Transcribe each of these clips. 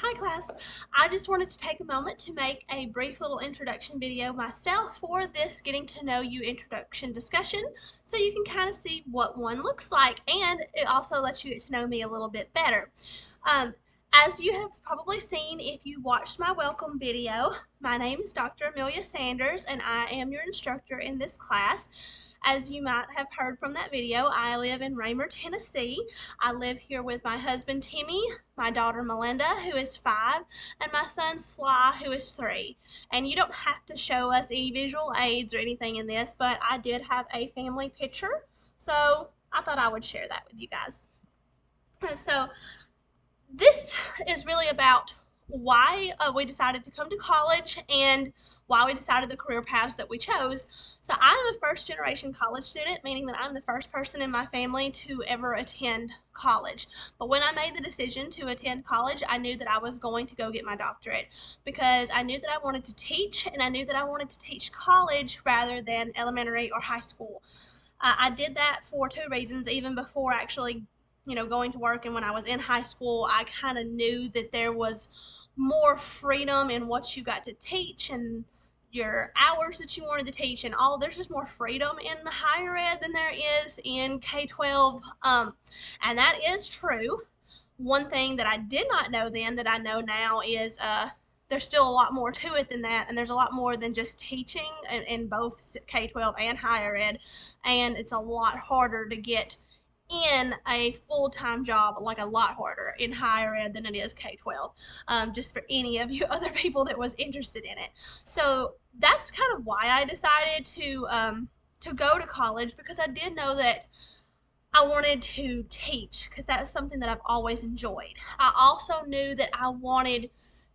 Hi class, I just wanted to take a moment to make a brief little introduction video myself for this getting to know you introduction discussion so you can kind of see what one looks like, and it also lets you get to know me a little bit better. Um, as you have probably seen if you watched my welcome video, my name is Dr. Amelia Sanders and I am your instructor in this class. As you might have heard from that video, I live in Raymer, Tennessee. I live here with my husband Timmy, my daughter Melinda, who is 5, and my son Sly, who is 3. And you don't have to show us any visual aids or anything in this, but I did have a family picture, so I thought I would share that with you guys. So this is really about why we decided to come to college and why we decided the career paths that we chose. So I'm a first generation college student, meaning that I'm the first person in my family to ever attend college. But when I made the decision to attend college, I knew that I was going to go get my doctorate because I knew that I wanted to teach, and I knew that I wanted to teach college rather than elementary or high school. I did that for 2 reasons. Even before actually going to work, and when I was in high school, I kind of knew that there was more freedom in what you got to teach and your hours that you wanted to teach, and all. There's just more freedom in the higher ed than there is in K-12, and that is true. One thing that I did not know then that I know now is there's still a lot more to it than that, and there's a lot more than just teaching in both K-12 and higher ed, and it's a lot harder to get in a full-time job, like a lot harder in higher ed than it is K-12, just for any of you other people that was interested in it. So that's kind of why I decided to go to college, because I did know that I wanted to teach, because that is something that I've always enjoyed. I also knew that I wanted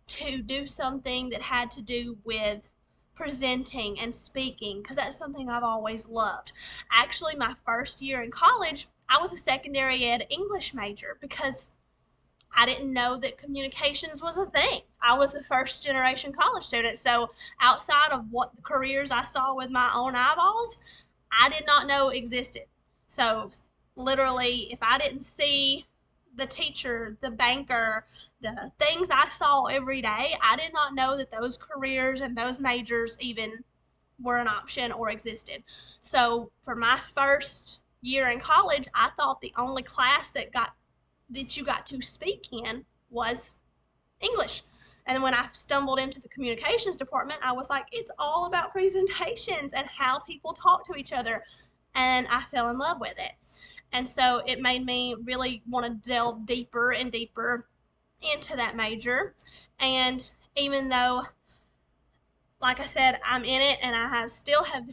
to do something that had to do with presenting and speaking, because that's something I've always loved. Actually, my first year in college, I was a secondary ed English major because I didn't know that communications was a thing. I was a first generation college student, so outside of what the careers I saw with my own eyeballs, I did not know existed. So literally, if I didn't see the teacher, the banker, the things I saw every day, I did not know that those careers and those majors even were an option or existed. So for my first year in college, I thought the only class that you got to speak in was English. And then when I stumbled into the communications department, I was like, it's all about presentations and how people talk to each other. And I fell in love with it. And so it made me really want to delve deeper and deeper into that major. And even though, like I said, I'm in it and still have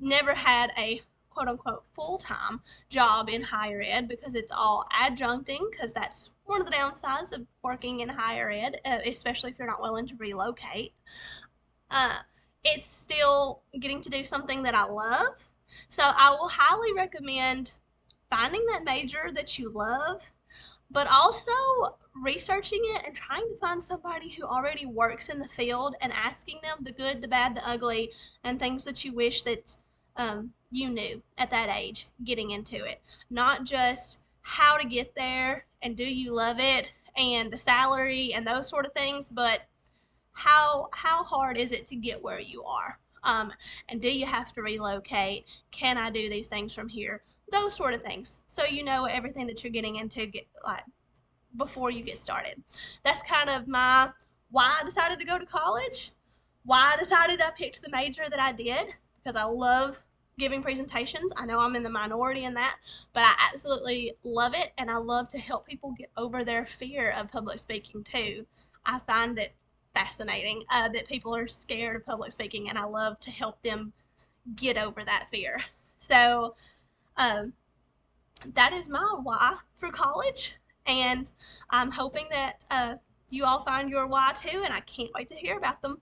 never had a quote unquote full time job in higher ed, because it's all adjuncting, because that's one of the downsides of working in higher ed, especially if you're not willing to relocate. Uh, it's still getting to do something that I love. So I will highly recommend finding that major that you love, but also researching it and trying to find somebody who already works in the field and asking them the good, the bad, the ugly, and things that you wish that you knew at that age getting into it. Not just how to get there and do you love it and the salary and those sort of things, but how hard is it to get where you are? And do you have to relocate? Can I do these things from here? Those sort of things. So you know everything that you're getting into like before you get started. That's kind of my why I decided to go to college, why I decided I picked the major that I did, because I love giving presentations. I know I'm in the minority in that, but I absolutely love it, and I love to help people get over their fear of public speaking too. I find it fascinating that people are scared of public speaking, and I love to help them get over that fear. So um, that is my why for college, and I'm hoping that you all find your why too, and I can't wait to hear about them.